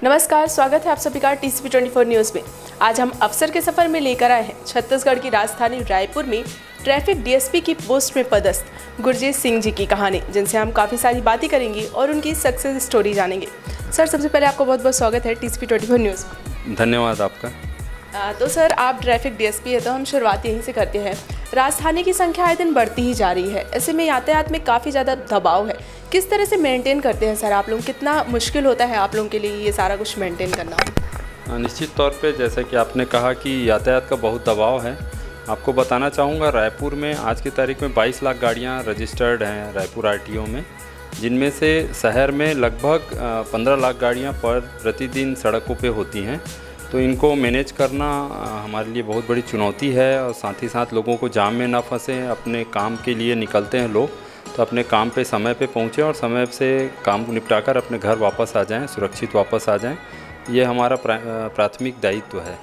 नमस्कार, स्वागत है आप सभी का TCP 24 न्यूज़ में। आज हम अफसर के सफर में लेकर आए हैं छत्तीसगढ़ की राजधानी रायपुर में ट्रैफिक DSP की पोस्ट में पदस्थ गुरजीत सिंह जी की कहानी, जिनसे हम काफ़ी सारी बातें करेंगे और उनकी सक्सेस स्टोरी जानेंगे। सर, सबसे पहले आपको बहुत बहुत स्वागत है TCP 24 न्यूज़ में। धन्यवाद आपका। तो सर, आप ट्रैफिक DSP है, तो हम शुरुआत यहीं से करते हैं। राजधानी की संख्या आए दिन बढ़ती ही जा रही है, ऐसे में यातायात में काफ़ी ज़्यादा दबाव है। किस तरह से मेंटेन करते हैं सर आप लोग? कितना मुश्किल होता है आप लोगों के लिए ये सारा कुछ मेंटेन करना? निश्चित तौर पे जैसा कि आपने कहा कि यातायात का बहुत दबाव है। आपको बताना चाहूँगा, रायपुर में आज की तारीख में 22 लाख गाड़ियाँ रजिस्टर्ड हैं रायपुर RTO में, जिनमें से शहर में लगभग 15 लाख गाड़ियाँ प्रतिदिन सड़कों पे होती हैं। तो इनको मैनेज करना हमारे लिए बहुत बड़ी चुनौती है, और साथ ही साथ लोगों को जाम में ना फंसें। अपने काम के लिए निकलते हैं लोग, तो अपने काम पे समय पे पहुँचें और समय से काम को निपटाकर अपने घर वापस आ जाएं, सुरक्षित वापस आ जाएं। ये हमारा प्राथमिक दायित्व है।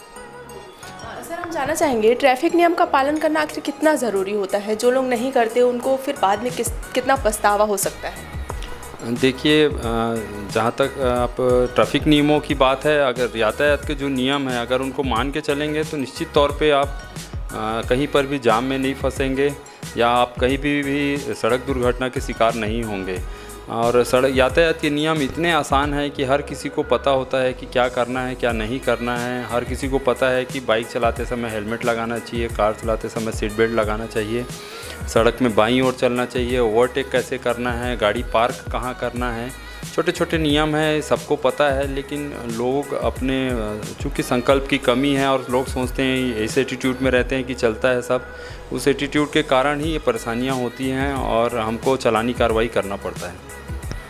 सर, हम जानना चाहेंगे ट्रैफिक नियम का पालन करना आखिर कितना ज़रूरी होता है? जो लोग नहीं करते उनको फिर बाद में कितना पछतावा हो सकता है? देखिए, जहाँ तक आप ट्रैफिक नियमों की बात है, अगर यातायात के जो नियम हैं अगर उनको मान के चलेंगे तो निश्चित तौर पे आप कहीं पर भी जाम में नहीं फंसेंगे, या आप कहीं भी सड़क दुर्घटना के शिकार नहीं होंगे। और सड़क यातायात के नियम इतने आसान हैं कि हर किसी को पता होता है कि क्या करना है, क्या नहीं करना है। हर किसी को पता है कि बाइक चलाते समय हेलमेट लगाना चाहिए, कार चलाते समय सीट बेल्ट लगाना चाहिए, सड़क में बाईं ओर चलना चाहिए, ओवरटेक कैसे करना है, गाड़ी पार्क कहाँ करना है। छोटे छोटे नियम हैं, सबको पता है, लेकिन लोग अपने चूँकि संकल्प की कमी है और लोग सोचते हैं, ऐसे एटीट्यूड में रहते हैं कि चलता है सब। उस एटीट्यूड के कारण ही ये परेशानियाँ होती हैं और हमको चालानी कार्रवाई करना पड़ता है।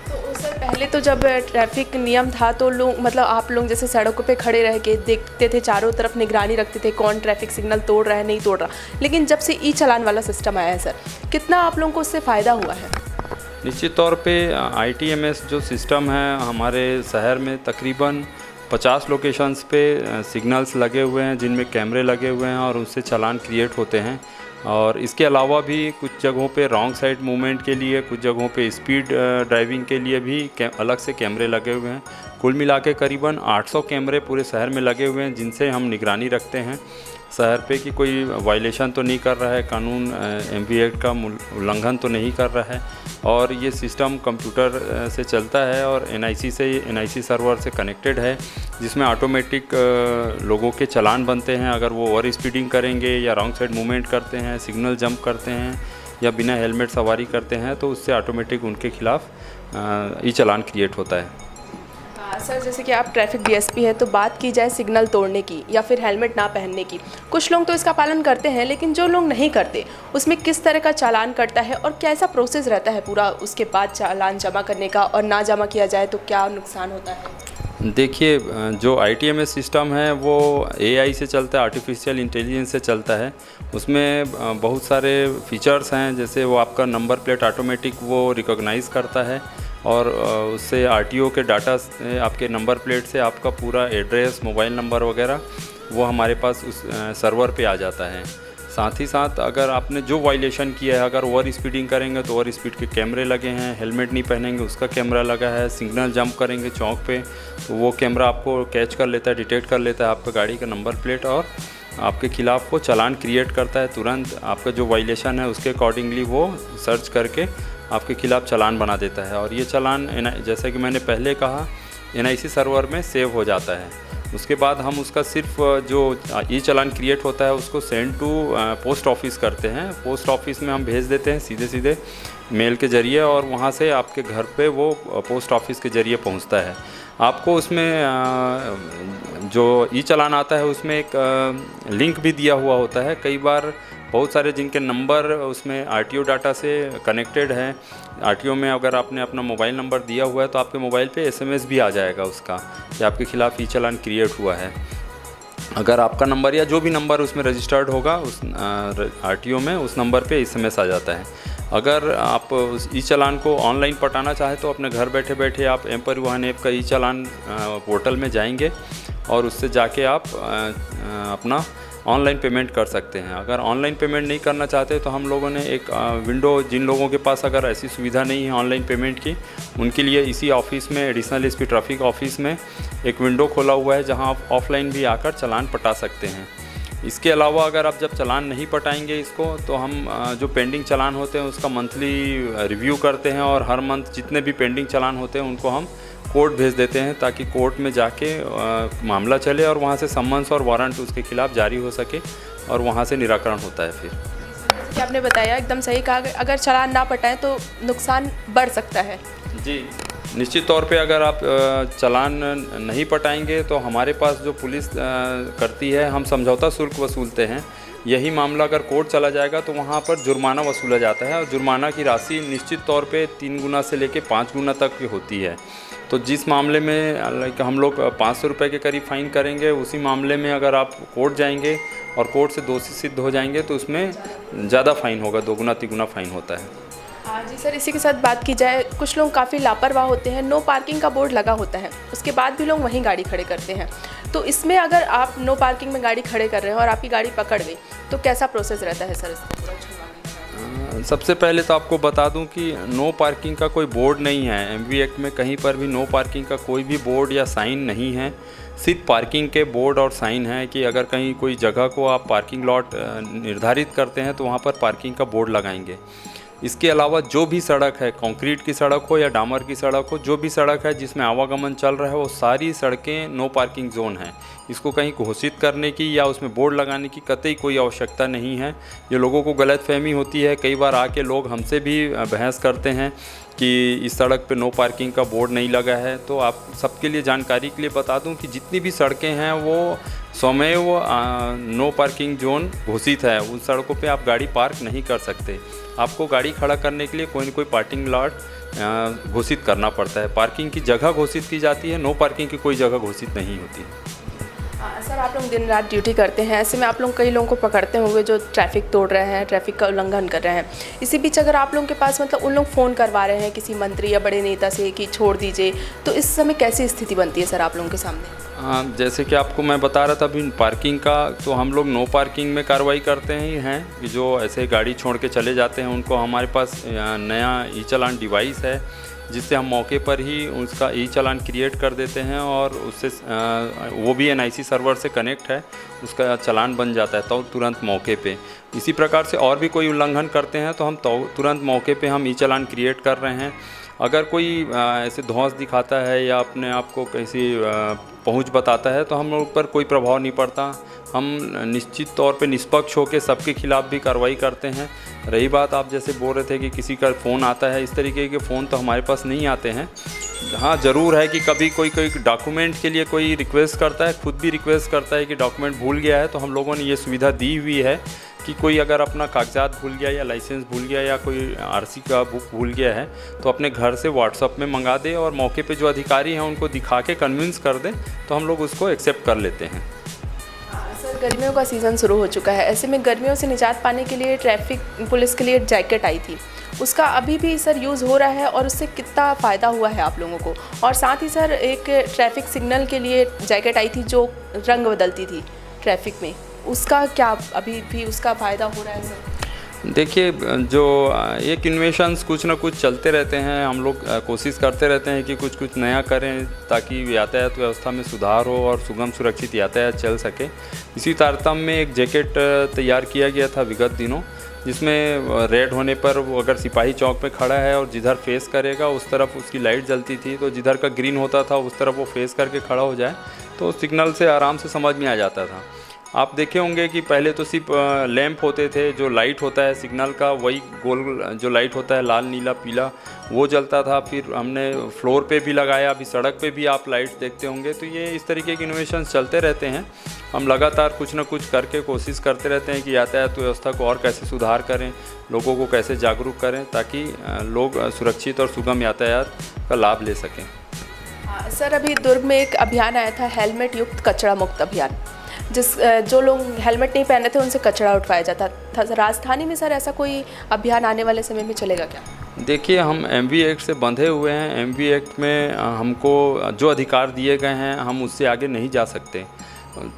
तो सर, पहले तो जब ट्रैफिक नियम था तो लोग आप लोग जैसे सड़कों पे खड़े रह के देखते थे, चारों तरफ निगरानी रखते थे कौन ट्रैफिक सिग्नल तोड़ रहा है, नहीं तोड़ रहा। लेकिन जब से ई-चालान वाला सिस्टम आया है सर, कितना आप लोगों को उससे फ़ायदा हुआ है? निश्चित तौर पे ITMS जो सिस्टम है हमारे शहर में तकरीबन 50 लोकेशंस पे सिग्नल्स लगे हुए हैं, जिनमें कैमरे लगे हुए हैं और उससे चालान क्रिएट होते हैं। और इसके अलावा भी कुछ जगहों पे रॉन्ग साइड मूवमेंट के लिए, कुछ जगहों पे स्पीड ड्राइविंग के लिए भी अलग से कैमरे लगे हुए हैं। कुल मिला के करीबन 800 कैमरे पूरे शहर में लगे हुए हैं, जिनसे हम निगरानी रखते हैं शहर पे कि कोई वायलेशन तो नहीं कर रहा है, कानून MV एक्ट का उल्लंघन तो नहीं कर रहा है। और ये सिस्टम कंप्यूटर से चलता है और NIC सर्वर से कनेक्टेड है, जिसमें ऑटोमेटिक लोगों के चालान बनते हैं अगर वो ओवर स्पीडिंग करेंगे या रॉन्ग साइड मूवमेंट करते हैं, सिग्नल जंप करते हैं या बिना हेलमेट सवारी करते हैं, तो उससे ऑटोमेटिक उनके खिलाफ ई-चालान क्रिएट होता है। सर, जैसे कि आप ट्रैफिक DSP है, तो बात की जाए सिग्नल तोड़ने की या फिर हेलमेट ना पहनने की, कुछ लोग तो इसका पालन करते हैं, लेकिन जो लोग नहीं करते उसमें किस तरह का चालान कटता है और कैसा प्रोसेस रहता है पूरा उसके बाद चालान जमा करने का, और ना जमा किया जाए तो क्या नुकसान होता है? देखिए, जो ITMS सिस्टम है वो AI से चलता है, आर्टिफिशियल इंटेलिजेंस से चलता है। उसमें बहुत सारे फीचर्स हैं, जैसे वो आपका नंबर प्लेट ऑटोमेटिक वो रिकॉग्नाइज़ करता है और उससे RTO के डाटा से, आपके नंबर प्लेट से आपका पूरा एड्रेस, मोबाइल नंबर वगैरह वो हमारे पास उस सर्वर पे आ जाता है। साथ ही साथ अगर आपने जो वायलेशन किया है, अगर ओवर स्पीडिंग करेंगे तो ओवर स्पीड के कैमरे लगे हैं, हेलमेट नहीं पहनेंगे उसका कैमरा लगा है, सिग्नल जंप करेंगे चौक पे तो वो कैमरा आपको कैच कर लेता है, डिटेक्ट कर लेता है आपका गाड़ी का नंबर प्लेट और आपके ख़िलाफ़ वो चालान क्रिएट करता है। तुरंत आपका जो वायलेशन है उसके अकॉर्डिंगली वो सर्च करके आपके ख़िलाफ़ चालान बना देता है। और ये चालान जैसा कि मैंने पहले कहा, NIC सर्वर में सेव हो जाता है। उसके बाद हम उसका सिर्फ जो ई-चालान क्रिएट होता है उसको सेंड टू पोस्ट ऑफिस करते हैं। पोस्ट ऑफिस में हम भेज देते हैं सीधे सीधे मेल के ज़रिए, और वहाँ से आपके घर पे वो पोस्ट ऑफिस के ज़रिए पहुँचता है। आपको उसमें जो ई-चालान आता है उसमें एक लिंक भी दिया हुआ होता है। कई बार बहुत सारे जिनके नंबर उसमें RTO डाटा से कनेक्टेड है, RTO में अगर आपने अपना मोबाइल नंबर दिया हुआ है तो आपके मोबाइल पे SMS भी आ जाएगा उसका कि आपके ख़िलाफ़ ई-चालान क्रिएट हुआ है। अगर आपका नंबर या जो भी नंबर उसमें रजिस्टर्ड होगा उस RTO में, उस नंबर पे SMS आ जाता है। अगर आप उस ई-चालान को ऑनलाइन पटाना चाहें तो अपने घर बैठे बैठे आप M-परिवहन ऐप का ई-चालान पोर्टल में जाएंगे और उससे जाके आप अपना ऑनलाइन पेमेंट कर सकते हैं। अगर ऑनलाइन पेमेंट नहीं करना चाहते तो हम लोगों ने एक विंडो, जिन लोगों के पास अगर ऐसी सुविधा नहीं है ऑनलाइन पेमेंट की, उनके लिए इसी ऑफिस में, एडिशनल एसपी ट्रैफिक ऑफिस में एक विंडो खोला हुआ है जहां आप ऑफलाइन भी आकर चालान पटा सकते हैं। इसके अलावा अगर आप जब चालान नहीं पटाएंगे इसको, तो हम जो पेंडिंग चालान होते हैं उसका मंथली रिव्यू करते हैं और हर मंथ जितने भी पेंडिंग चालान होते हैं उनको हम कोर्ट भेज देते हैं, ताकि कोर्ट में जाके मामला चले और वहाँ से सम्मन्स और वारंट उसके खिलाफ़ जारी हो सके और वहाँ से निराकरण होता है। फिर जैसे कि आपने बताया, एकदम सही कहा, अगर चालान ना पटाएं तो नुकसान बढ़ सकता है। जी, निश्चित तौर पे अगर आप चालान नहीं पटाएंगे तो हमारे पास जो पुलिस करती है, हम समझौता शुल्क वसूलते हैं। यही मामला अगर कोर्ट चला जाएगा तो वहाँ पर जुर्माना वसूला जाता है और जुर्माना की राशि निश्चित तौर पे 3 गुना से लेके 5 गुना तक की होती है। तो जिस मामले में हम लोग 500 रुपये के करीब फ़ाइन करेंगे, उसी मामले में अगर आप कोर्ट जाएंगे और कोर्ट से दोषी सिद्ध हो जाएंगे तो उसमें ज़्यादा फ़ाइन होगा, 2 गुना 3 गुना फ़ाइन होता है। जी सर, इसी के साथ बात की जाए, कुछ लोग काफ़ी लापरवाह होते हैं, नो पार्किंग का बोर्ड लगा होता है, उसके बाद भी लोग वहीं गाड़ी खड़े करते हैं। तो इसमें अगर आप नो पार्किंग में गाड़ी खड़े कर रहे हैं और आपकी गाड़ी पकड़ गई तो कैसा प्रोसेस रहता है सर? सबसे पहले तो आपको बता दूं कि नो पार्किंग का कोई बोर्ड नहीं है। एमवी एक्ट में कहीं पर भी नो पार्किंग का कोई भी बोर्ड या साइन नहीं है। सिर्फ पार्किंग के बोर्ड और साइन है कि अगर कहीं कोई जगह को आप पार्किंग लॉट निर्धारित करते हैं तो वहाँ पर पार्किंग का बोर्ड लगाएंगे। इसके अलावा जो भी सड़क है, कंक्रीट की सड़क हो या डामर की सड़क हो, जो भी सड़क है जिसमें आवागमन चल रहा है, वो सारी सड़कें नो पार्किंग जोन है। इसको कहीं घोषित करने की या उसमें बोर्ड लगाने की कतई कोई आवश्यकता नहीं है। ये लोगों को गलतफहमी होती है। कई बार आके लोग हमसे भी बहस करते हैं कि इस सड़क पे नो पार्किंग का बोर्ड नहीं लगा है। तो आप सबके लिए जानकारी के लिए बता दूं कि जितनी भी सड़कें हैं वो स्वमेव नो पार्किंग जोन घोषित है। उन सड़कों पे आप गाड़ी पार्क नहीं कर सकते। आपको गाड़ी खड़ा करने के लिए कोई न कोई पार्किंग लॉट घोषित करना पड़ता है। पार्किंग की जगह घोषित की जाती है, नो पार्किंग की कोई जगह घोषित नहीं होती। सर, आप लोग दिन रात ड्यूटी करते हैं, ऐसे में आप लोग कई लोगों को पकड़ते होंगे जो ट्रैफिक तोड़ रहे हैं, ट्रैफिक का उल्लंघन कर रहे हैं। इसी बीच अगर आप लोगों के पास मतलब उन लोग फ़ोन करवा रहे हैं किसी मंत्री या बड़े नेता से कि छोड़ दीजिए, तो इस समय कैसी स्थिति बनती है सर आप लोगों के सामने? जैसे कि आपको मैं बता रहा था अभी पार्किंग का, तो हम लोग नो पार्किंग में कार्रवाई करते ही हैं कि जो ऐसे गाड़ी छोड़ के चले जाते हैं उनको हमारे पास नया ई चालान डिवाइस है, जिससे हम मौके पर ही उसका ई चालान क्रिएट कर देते हैं और उससे वो भी NIC सर्वर से कनेक्ट है, उसका चालान बन जाता है तो तुरंत मौके पे। इसी प्रकार से और भी कोई उल्लंघन करते हैं तो हम तुरंत मौके पे हम ई चालान क्रिएट कर रहे हैं। अगर कोई ऐसे धौंस दिखाता है या अपने आप को कैसी पहुंच बताता है तो हम लोग पर कोई प्रभाव नहीं पड़ता। हम निश्चित तौर पे निष्पक्ष होकर सबके खिलाफ़ भी कार्रवाई करते हैं। रही बात, आप जैसे बोल रहे थे कि किसी का फ़ोन आता है, इस तरीके के फ़ोन तो हमारे पास नहीं आते हैं। हाँ, ज़रूर है कि कभी कोई डॉक्यूमेंट के लिए कोई रिक्वेस्ट करता है, खुद भी रिक्वेस्ट करता है कि डॉक्यूमेंट भूल गया है, तो हम लोगों ने ये सुविधा दी हुई है कि कोई अगर अपना कागजात भूल गया या लाइसेंस भूल गया या कोई RC का बुक भूल गया है तो अपने घर से व्हाट्सएप में मंगा दे और मौके पे जो अधिकारी हैं उनको दिखा के कन्विंस कर दें तो हम लोग उसको एक्सेप्ट कर लेते हैं। सर, गर्मियों का सीज़न शुरू हो चुका है, ऐसे में गर्मियों से निजात पाने के लिए ट्रैफिक पुलिस के लिए जैकेट आई थी, उसका अभी भी सर यूज़ हो रहा है और उससे कितना फ़ायदा हुआ है आप लोगों को? और साथ ही सर एक ट्रैफिक सिग्नल के लिए जैकेट आई थी जो रंग बदलती थी ट्रैफिक में, उसका क्या अभी भी उसका फ़ायदा हो रहा है सर? देखिए, जो एक इन्वेशंस कुछ ना कुछ चलते रहते हैं। हम लोग कोशिश करते रहते हैं कि कुछ नया करें ताकि यातायात व्यवस्था में सुधार हो और सुगम सुरक्षित यातायात चल सके। इसी तारतम्य में एक जैकेट तैयार किया गया था विगत दिनों, जिसमें रेड होने पर वो अगर सिपाही चौक पे खड़ा है और जिधर फेस करेगा उस तरफ उसकी लाइट जलती थी, तो जिधर का ग्रीन होता था उस तरफ वो फेस करके खड़ा हो जाए तो सिग्नल से आराम से समझ में आ जाता था। आप देखे होंगे कि पहले तो सिर्फ लैंप होते थे, जो लाइट होता है सिग्नल का वही गोल जो लाइट होता है लाल नीला पीला वो जलता था। फिर हमने फ्लोर पे भी लगाया, अभी सड़क पे भी आप लाइट देखते होंगे। तो ये इस तरीके के इनोवेशंस चलते रहते हैं। हम लगातार कुछ ना कुछ करके कोशिश करते रहते हैं कि यातायात व्यवस्था को और कैसे सुधार करें, लोगों को कैसे जागरूक करें ताकि लोग सुरक्षित और सुगम यातायात का लाभ ले सकें। सर, अभी दुर्ग में एक अभियान आया था हेलमेट युक्त कचरा मुक्त अभियान, जो लोग हेलमेट नहीं पहने थे उनसे कचरा उठवाया जाता था। राजधानी में सर ऐसा कोई अभियान आने वाले समय में चलेगा क्या? देखिए, हम MV एक्ट से बंधे हुए हैं। MV एक्ट में हमको जो अधिकार दिए गए हैं हम उससे आगे नहीं जा सकते।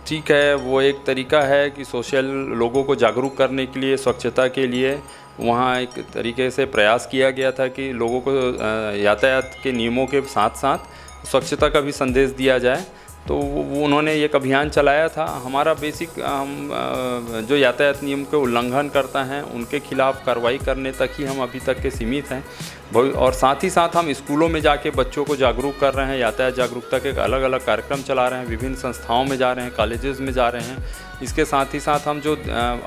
ठीक है, वो एक तरीका है कि सोशल लोगों को जागरूक करने के लिए, स्वच्छता के लिए वहाँ एक तरीके से प्रयास किया गया था कि लोगों को यातायात के नियमों के साथ साथ स्वच्छता का भी संदेश दिया जाए। तो वो उन्होंने एक अभियान चलाया था। हमारा बेसिक हम जो यातायात नियम के उल्लंघन करता हैं उनके खिलाफ़ कार्रवाई करने तक ही हम अभी तक के सीमित हैं। और साथ ही साथ हम स्कूलों में जाके बच्चों को जागरूक कर रहे हैं, यातायात जागरूकता के अलग अलग कार्यक्रम चला रहे हैं, विभिन्न संस्थाओं में जा रहे हैं, कॉलेजेस में जा रहे हैं। इसके साथ ही साथ हम जो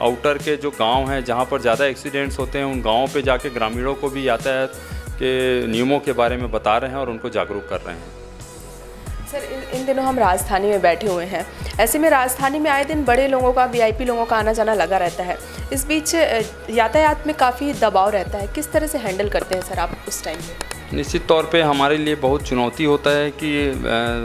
आउटर के जो गाँव हैं जहाँ पर ज़्यादा एक्सीडेंट्स होते हैं, उन गाँवों पर जाके ग्रामीणों को भी यातायात के नियमों के बारे में बता रहे हैं और उनको जागरूक कर रहे हैं। सर, इन दिनों हम राजधानी में बैठे हुए हैं। ऐसे में राजधानी में आए दिन बड़े लोगों का, वीआईपी लोगों का आना जाना लगा रहता है। इस बीच यातायात में काफ़ी दबाव रहता है। किस तरह से हैंडल करते हैं सर आप उस टाइम में? निश्चित तौर पे हमारे लिए बहुत चुनौती होता है कि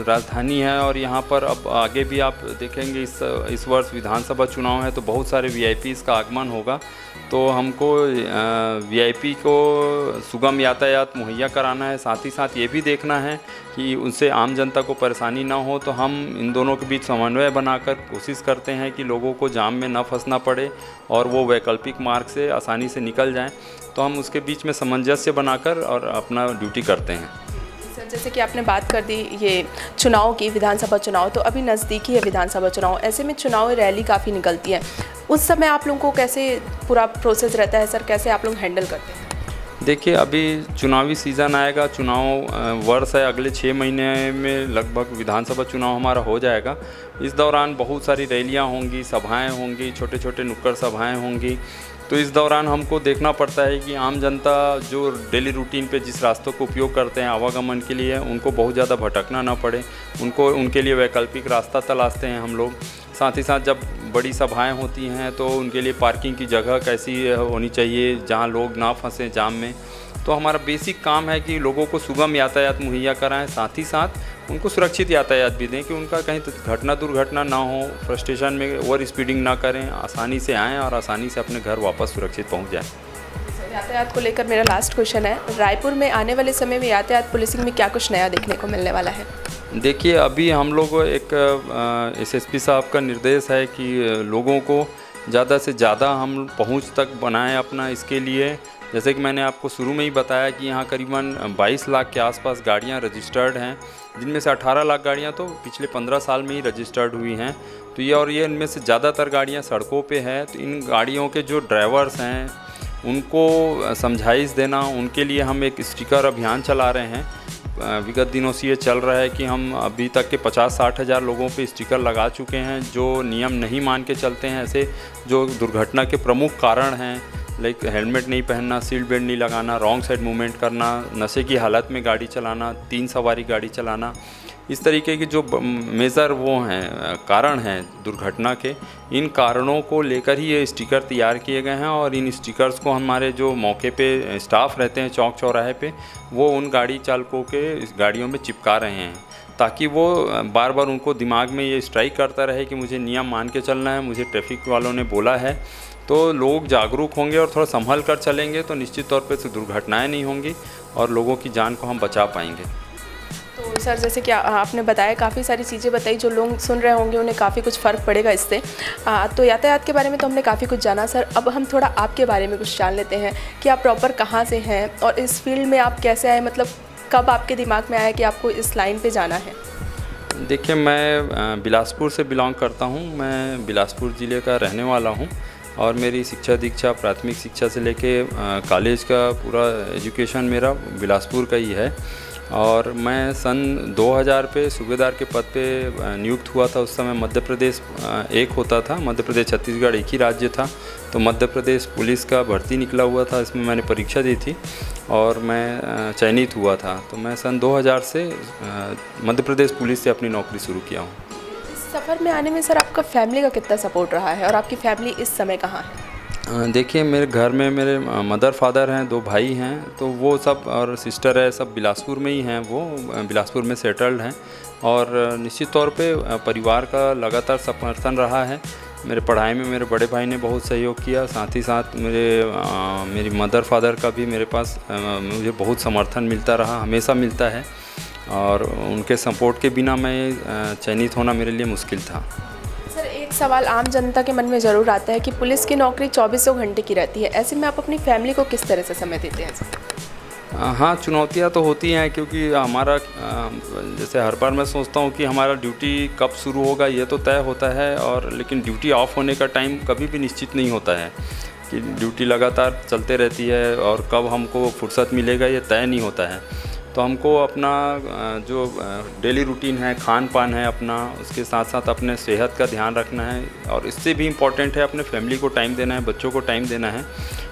राजधानी है और यहाँ पर अब आगे भी आप देखेंगे इस वर्ष विधानसभा चुनाव है तो बहुत सारे वीआईपीज़ का आगमन होगा। तो हमको वीआईपी को सुगम यातायात मुहैया कराना है, साथ ही साथ ये भी देखना है कि उनसे आम जनता को परेशानी ना हो। तो हम इन दोनों के बीच समन्वय बनाकर कोशिश करते हैं कि लोगों को जाम में ना फंसना पड़े और वो वैकल्पिक मार्ग से आसानी से निकल जाएं। तो हम उसके बीच में सामंजस्य बनाकर और अपना ड्यूटी करते हैं। सर, जैसे कि आपने बात कर दी ये चुनाव की, विधानसभा चुनाव तो अभी नज़दीकी है विधानसभा चुनाव। ऐसे में चुनाव रैली काफ़ी निकलती है, उस समय आप लोगों को कैसे पूरा प्रोसेस रहता है सर, कैसे आप लोग हैंडल करते हैं? देखिए, अभी चुनावी सीज़न आएगा, चुनाव वर्ष है, अगले 6 महीने में लगभग विधानसभा चुनाव हमारा हो जाएगा। इस दौरान बहुत सारी रैलियां होंगी, सभाएं होंगी, छोटे छोटे नुक्कड़ सभाएं होंगी। तो इस दौरान हमको देखना पड़ता है कि आम जनता जो डेली रूटीन पे जिस रास्तों को उपयोग करते हैं आवागमन के लिए, उनको बहुत ज़्यादा भटकना ना पड़े, उनके लिए वैकल्पिक रास्ता तलाशते हैं हम लोग। साथ ही साथ जब बड़ी सभाएं होती हैं तो उनके लिए पार्किंग की जगह कैसी होनी चाहिए जहां लोग ना फंसें जाम में। तो हमारा बेसिक काम है कि लोगों को सुगम यातायात मुहैया कराएं, साथ ही साथ उनको सुरक्षित यातायात भी दें कि उनका कहीं घटना दुर्घटना ना हो, फ्रस्ट्रेशन में ओवर स्पीडिंग ना करें, आसानी से आएँ और आसानी से अपने घर वापस सुरक्षित पहुँच जाएँ। यातायात को लेकर मेरा लास्ट क्वेश्चन है, रायपुर में आने वाले समय में यातायात पुलिसिंग में क्या कुछ नया देखने को मिलने वाला है? देखिए, अभी हम लोग एक एसएसपी साहब का निर्देश है कि लोगों को ज़्यादा से ज़्यादा हम पहुंच तक बनाएं अपना। इसके लिए जैसे कि मैंने आपको शुरू में ही बताया कि यहाँ करीबन 22 लाख के आसपास गाड़ियाँ रजिस्टर्ड हैं, जिनमें से 18 लाख गाड़ियाँ तो पिछले 15 साल में ही रजिस्टर्ड हुई हैं। तो ये इनमें से ज़्यादातर गाड़ियाँ सड़कों पे हैं। तो इन गाड़ियों के जो ड्राइवर्स हैं उनको समझाइश देना, उनके लिए हम एक स्टिकर अभियान चला रहे हैं। विगत दिनों से ये चल रहा है कि हम अभी तक के 50-60 हज़ार लोगों पे स्टिकर लगा चुके हैं जो नियम नहीं मान के चलते हैं। ऐसे जो दुर्घटना के प्रमुख कारण हैं, लाइक हेलमेट नहीं पहनना, सीट बेल्ट नहीं लगाना, रॉन्ग साइड मूवमेंट करना, नशे की हालत में गाड़ी चलाना, 3 सवारी गाड़ी चलाना, इस तरीके के जो मेजर वो हैं कारण हैं दुर्घटना के, इन कारणों को लेकर ही ये स्टिकर तैयार किए गए हैं। और इन स्टिकर्स को हमारे जो मौके पे स्टाफ रहते हैं चौक चौराहे पे, वो उन गाड़ी चालकों के गाड़ियों में चिपका रहे हैं ताकि वो बार बार उनको दिमाग में ये स्ट्राइक करता रहे कि मुझे नियम मान के चलना है, मुझे ट्रैफिक वालों ने बोला है। तो लोग जागरूक होंगे और थोड़ा संभल कर चलेंगे तो निश्चित तौर पे दुर्घटनाएँ नहीं होंगी और लोगों की जान को हम बचा पाएंगे। तो सर, जैसे कि आपने बताया, काफ़ी सारी चीज़ें बताई, जो लोग सुन रहे होंगे उन्हें काफ़ी कुछ फ़र्क पड़ेगा इससे। तो यातायात के बारे में तो हमने काफ़ी कुछ जाना। सर, अब हम थोड़ा आपके बारे में कुछ जान लेते हैं कि आप प्रॉपर कहाँ से हैं और इस फील्ड में आप कैसे आए, मतलब कब आपके दिमाग में आया कि आपको इस लाइन पे जाना है? देखिए, मैं बिलासपुर से बिलोंग करता हूँ। मैं बिलासपुर ज़िले का रहने वाला हूँ और मेरी शिक्षा दीक्षा प्राथमिक शिक्षा से लेके कॉलेज का पूरा एजुकेशन मेरा बिलासपुर का ही है। और मैं सन 2000 पे सूबेदार के पद पे नियुक्त हुआ था। उस समय मध्य प्रदेश एक होता था, मध्य प्रदेश छत्तीसगढ़ एक ही राज्य था। तो मध्य प्रदेश पुलिस का भर्ती निकला हुआ था, इसमें मैंने परीक्षा दी थी और मैं चयनित हुआ था। तो मैं सन 2000 से मध्य प्रदेश पुलिस से अपनी नौकरी शुरू किया हूँ। इस सफ़र में आने में सर आपका फैमिली का कितना सपोर्ट रहा है और आपकी फैमिली इस समय कहाँ है? देखिए, मेरे घर में मेरे मदर फादर हैं, 2 भाई हैं, तो वो सब और सिस्टर है, सब बिलासपुर में ही हैं। वो बिलासपुर में सेटल्ड हैं और निश्चित तौर पे परिवार का लगातार समर्थन रहा है। मेरे पढ़ाई में मेरे बड़े भाई ने बहुत सहयोग किया, साथ ही साथ मेरी मदर फादर का भी मेरे पास मुझे बहुत समर्थन मिलता रहा, हमेशा मिलता है। और उनके सपोर्ट के बिना मैं चयनित होना मेरे लिए मुश्किल था। सर, एक सवाल आम जनता के मन में ज़रूर आता है कि पुलिस की नौकरी 24 घंटे की रहती है, ऐसे में आप अपनी फैमिली को किस तरह से समय देते हैं सर? हाँ, चुनौतियाँ तो होती हैं क्योंकि हमारा जैसे हर बार मैं सोचता हूँ कि हमारा ड्यूटी कब शुरू होगा ये तो तय होता है, और लेकिन ड्यूटी ऑफ होने का टाइम कभी भी निश्चित नहीं होता है कि ड्यूटी लगातार चलते रहती है और कब हमको फुर्सत मिलेगा ये तय नहीं होता है। तो हमको अपना जो डेली रूटीन है, खान पान है अपना, उसके साथ साथ अपने सेहत का ध्यान रखना है, और इससे भी इम्पॉर्टेंट है अपने फैमिली को टाइम देना है, बच्चों को टाइम देना है।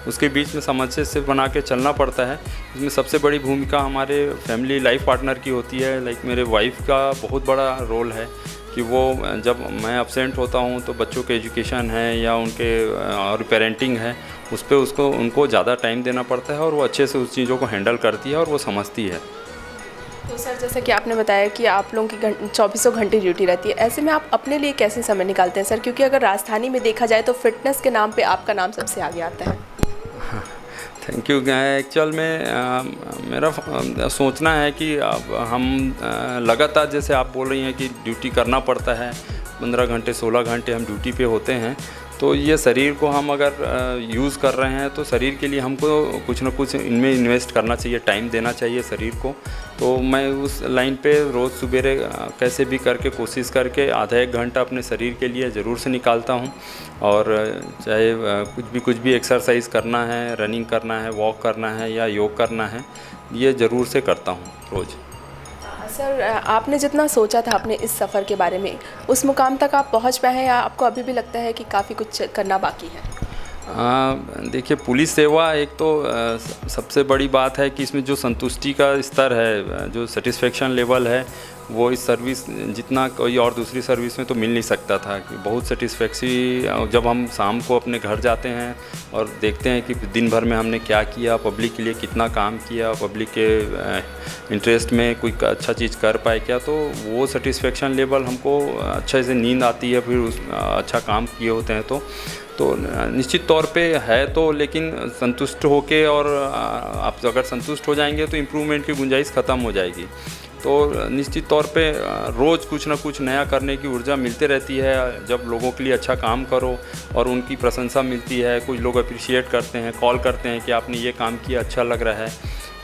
उसके बीच में सामंजस्य से बना के चलना पड़ता है। इसमें सबसे बड़ी भूमिका हमारे फैमिली लाइफ पार्टनर की होती है। लाइक मेरे वाइफ का बहुत बड़ा रोल है कि वो जब मैं अब्सेंट होता हूँ तो बच्चों के एजुकेशन है या उनके और पेरेंटिंग है, उस पर उनको ज़्यादा टाइम देना पड़ता है, और वो अच्छे से उस चीज़ों को हैंडल करती है और वो समझती है। तो सर, जैसा कि आपने बताया कि आप लोगों की 24 घंटे ड्यूटी रहती है, ऐसे में आप अपने लिए कैसे समय निकालते हैं सर? क्योंकि अगर राजधानी में देखा जाए तो फिटनेस के नाम पे आपका नाम सबसे आगे आता है। Thank you. एक्चुअल में मेरा सोचना है कि अब हम लगातार, जैसे आप बोल रही हैं कि ड्यूटी करना पड़ता है, 15 घंटे 16 घंटे हम ड्यूटी पे होते हैं, तो ये शरीर को हम अगर यूज़ कर रहे हैं तो शरीर के लिए हमको कुछ ना कुछ इनमें इन्वेस्ट करना चाहिए, टाइम देना चाहिए शरीर को। तो मैं उस लाइन पे रोज़ सुबेरे कैसे भी करके कोशिश करके आधा एक घंटा अपने शरीर के लिए ज़रूर से निकालता हूँ। और चाहे कुछ भी एक्सरसाइज करना है, रनिंग करना है, वॉक करना है या योग करना है, ये ज़रूर से करता हूँ रोज़। सर, आपने जितना सोचा था अपने इस सफ़र के बारे में, उस मुकाम तक आप पहुंच पाए हैं या आपको अभी भी लगता है कि काफ़ी कुछ करना बाकी है? देखिए, पुलिस सेवा एक तो सबसे बड़ी बात है कि इसमें जो संतुष्टि का स्तर है, जो सेटिस्फेक्शन लेवल है, वो इस सर्विस जितना कोई और दूसरी सर्विस में तो मिल नहीं सकता था। कि बहुत सेटिस्फेक्सी जब हम शाम को अपने घर जाते हैं और देखते हैं कि दिन भर में हमने क्या किया, पब्लिक के लिए कितना काम किया, पब्लिक के इंटरेस्ट में कोई अच्छा चीज़ कर पाए क्या, तो वो सेटिस्फेक्शन लेवल हमको अच्छे से नींद आती है। फिर अच्छा काम किए होते हैं तो निश्चित तौर पे है तो, लेकिन संतुष्ट होके, और आप अगर संतुष्ट हो जाएंगे तो इम्प्रूवमेंट की गुंजाइश ख़त्म हो जाएगी। तो निश्चित तौर पे रोज़ कुछ ना कुछ नया करने की ऊर्जा मिलती रहती है। जब लोगों के लिए अच्छा काम करो और उनकी प्रशंसा मिलती है, कुछ लोग अप्रिशिएट करते हैं, कॉल करते हैं कि आपने ये काम किया, अच्छा लग रहा है,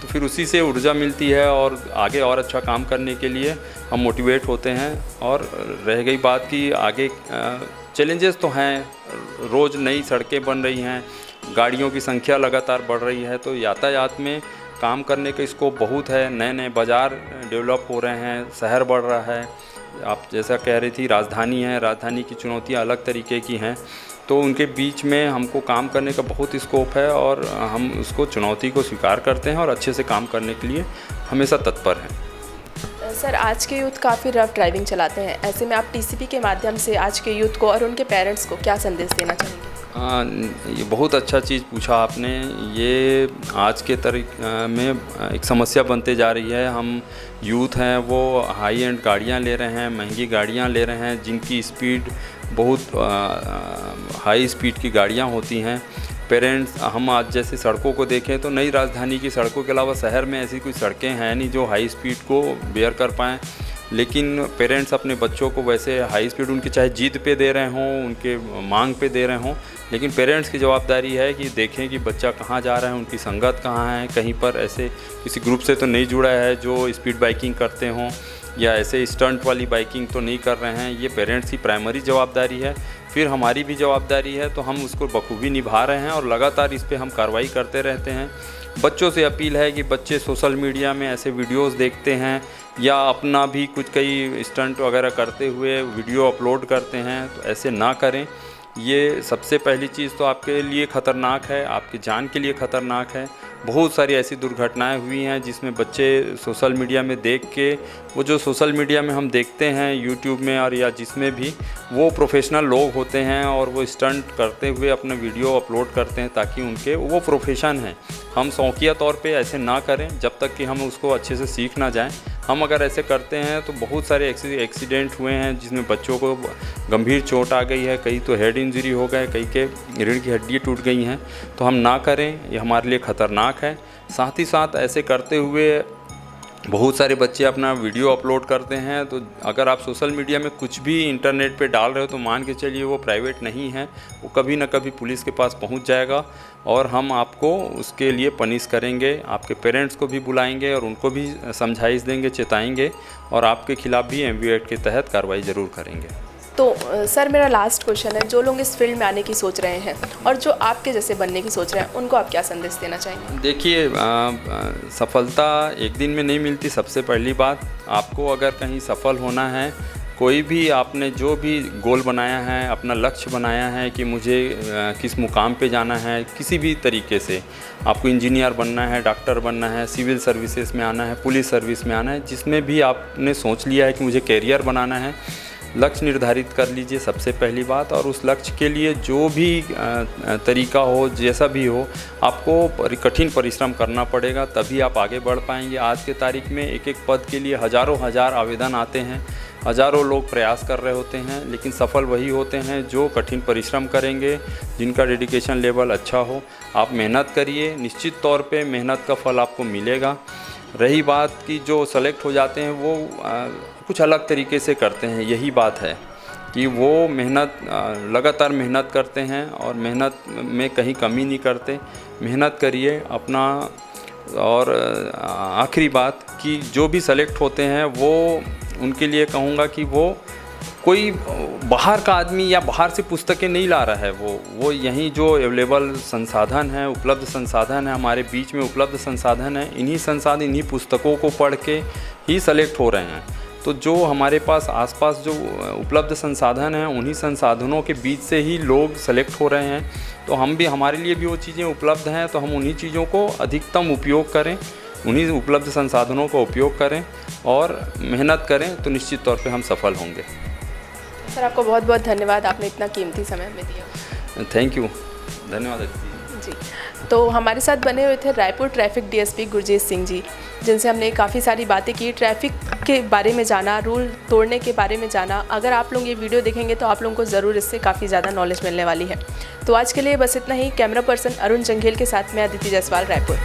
तो फिर उसी से ऊर्जा मिलती है और आगे और अच्छा काम करने के लिए हम मोटिवेट होते हैं। और रह गई बात कि आगे चैलेंजेस तो हैं, रोज़ नई सड़कें बन रही हैं, गाड़ियों की संख्या लगातार बढ़ रही है, तो यातायात में काम करने का स्कोप बहुत है। नए नए बाज़ार डेवलप हो रहे हैं, शहर बढ़ रहा है। आप जैसा कह रही थी, राजधानी है, राजधानी की चुनौतियाँ अलग तरीके की हैं, तो उनके बीच में हमको काम करने का बहुत स्कोप है और हम उसको चुनौती को स्वीकार करते हैं और अच्छे से काम करने के लिए हमेशा तत्पर हैं। सर, आज के यूथ काफ़ी रफ ड्राइविंग चलाते हैं, ऐसे में आप टीसीपी के माध्यम से आज के यूथ को और उनके पेरेंट्स को क्या संदेश देना चाहेंगे? ये बहुत अच्छा चीज़ पूछा आपने। ये आज के में एक समस्या बनते जा रही है। हम यूथ हैं वो हाई एंड गाड़ियाँ ले रहे हैं, महंगी गाड़ियाँ ले रहे हैं, जिनकी स्पीड बहुत हाई स्पीड की गाड़ियाँ होती हैं। पेरेंट्स, हम आज जैसे सड़कों को देखें तो नई राजधानी की सड़कों के अलावा शहर में ऐसी कोई सड़कें हैं नहीं जो हाई स्पीड को बेयर कर पाएँ, लेकिन पेरेंट्स अपने बच्चों को वैसे हाई स्पीड, उनकी चाहे जिद पे दे रहे हों, उनके मांग पे दे रहे हों, लेकिन पेरेंट्स की जवाबदारी है कि देखें कि बच्चा कहाँ जा रहा है, उनकी संगत कहाँ है, कहीं पर ऐसे किसी ग्रुप से तो नहीं जुड़ा है जो स्पीड बाइकिंग करते हों या ऐसे स्टंट वाली बाइकिंग तो नहीं कर रहे हैं। ये पेरेंट्स की प्राइमरी जवाबदारी है। फिर हमारी भी जवाबदारी है, तो हम उसको बखूबी निभा रहे हैं और लगातार इस पर हम कार्रवाई करते रहते हैं। बच्चों से अपील है कि बच्चे सोशल मीडिया में ऐसे वीडियोस देखते हैं या अपना भी कुछ कई स्टंट वगैरह करते हुए वीडियो अपलोड करते हैं, तो ऐसे ना करें। ये सबसे पहली चीज़ तो आपके लिए ख़तरनाक है, आपकी जान के लिए ख़तरनाक है। बहुत सारी ऐसी दुर्घटनाएं हुई हैं जिसमें बच्चे सोशल मीडिया में देख के, वो जो सोशल मीडिया में हम देखते हैं यूट्यूब में और या जिसमें भी, वो प्रोफेशनल लोग होते हैं और वो स्टंट करते हुए अपना वीडियो अपलोड करते हैं ताकि उनके वो प्रोफेशन है। हम शौकिया तौर पे ऐसे ना करें जब तक कि हम उसको अच्छे से सीख ना जाएं। हम अगर ऐसे करते हैं तो बहुत सारे एक्सीडेंट हुए हैं जिसमें बच्चों को गंभीर चोट आ गई है, कई तो हेड इंजरी हो गए, कई के रीढ़ की हड्डियाँ टूट गई हैं। तो हम ना करें, ये हमारे लिए ख़तरनाक है। साथ ही साथ ऐसे करते हुए बहुत सारे बच्चे अपना वीडियो अपलोड करते हैं, तो अगर आप सोशल मीडिया में कुछ भी इंटरनेट पे डाल रहे हो तो मान के चलिए वो प्राइवेट नहीं है, वो कभी ना कभी पुलिस के पास पहुंच जाएगा और हम आपको उसके लिए पनिश करेंगे। आपके पेरेंट्स को भी बुलाएंगे और उनको भी समझाइश देंगे, चेताएंगे और आपके खिलाफ़ भी MV एक्ट के तहत कार्रवाई ज़रूर करेंगे। तो सर मेरा लास्ट क्वेश्चन है, जो लोग इस फील्ड में आने की सोच रहे हैं और जो आपके जैसे बनने की सोच रहे हैं, उनको आप क्या संदेश देना चाहेंगे? देखिए, सफलता एक दिन में नहीं मिलती। सबसे पहली बात, आपको अगर कहीं सफल होना है, कोई भी आपने जो भी गोल बनाया है, अपना लक्ष्य बनाया है कि मुझे किस मुकाम पे जाना है, किसी भी तरीके से आपको इंजीनियर बनना है, डॉक्टर बनना है, सिविल सर्विसेज में आना है, पुलिस सर्विस में आना है, जिसमें भी आपने सोच लिया है कि मुझे कैरियर बनाना है, लक्ष्य निर्धारित कर लीजिए सबसे पहली बात। और उस लक्ष्य के लिए जो भी तरीका हो, जैसा भी हो, आपको कठिन परिश्रम करना पड़ेगा, तभी आप आगे बढ़ पाएंगे। आज के तारीख में एक एक पद के लिए हज़ारों आवेदन आते हैं, हज़ारों लोग प्रयास कर रहे होते हैं, लेकिन सफल वही होते हैं जो कठिन परिश्रम करेंगे, जिनका डेडिकेशन लेवल अच्छा हो। आप मेहनत करिए, निश्चित तौर पे मेहनत का फल आपको मिलेगा। रही बात कि जो सेलेक्ट हो जाते हैं वो कुछ अलग तरीके से करते हैं, यही बात है कि वो मेहनत लगातार मेहनत करते हैं और मेहनत में कहीं कमी नहीं करते। मेहनत करिए अपना। और आखिरी बात कि जो भी सेलेक्ट होते हैं वो उनके लिए कहूँगा कि वो कोई बाहर का आदमी या बाहर से पुस्तकें नहीं ला रहा है, वो यहीं जो अवेलेबल संसाधन है, उपलब्ध संसाधन है, हमारे बीच में उपलब्ध संसाधन है, इन्हीं पुस्तकों को पढ़ के ही सेलेक्ट हो रहे हैं। तो जो हमारे पास आसपास जो उपलब्ध संसाधन हैं, उन्हीं संसाधनों के बीच से ही लोग सेलेक्ट हो रहे हैं। तो हमारे लिए भी वो चीज़ें उपलब्ध हैं, तो हम उन्हीं चीज़ों को अधिकतम उपयोग करें, उन्हीं उपलब्ध संसाधनों का उपयोग करें और मेहनत करें, तो निश्चित तौर पे हम सफल होंगे। सर आपको बहुत बहुत धन्यवाद, आपने इतना कीमती समय हमें दिया। थैंक यू, धन्यवाद जी। तो हमारे साथ बने हुए थे रायपुर ट्रैफिक DSP गुरजीत सिंह जी, जिनसे हमने काफ़ी सारी बातें की, ट्रैफिक के बारे में जाना, रूल तोड़ने के बारे में जाना। अगर आप लोग ये वीडियो देखेंगे तो आप लोगों को ज़रूर इससे काफ़ी ज़्यादा नॉलेज मिलने वाली है। तो आज के लिए बस इतना ही। कैमरा पर्सन अरुण जंघेल के साथ मैं अदिति जायसवाल, रायपुर।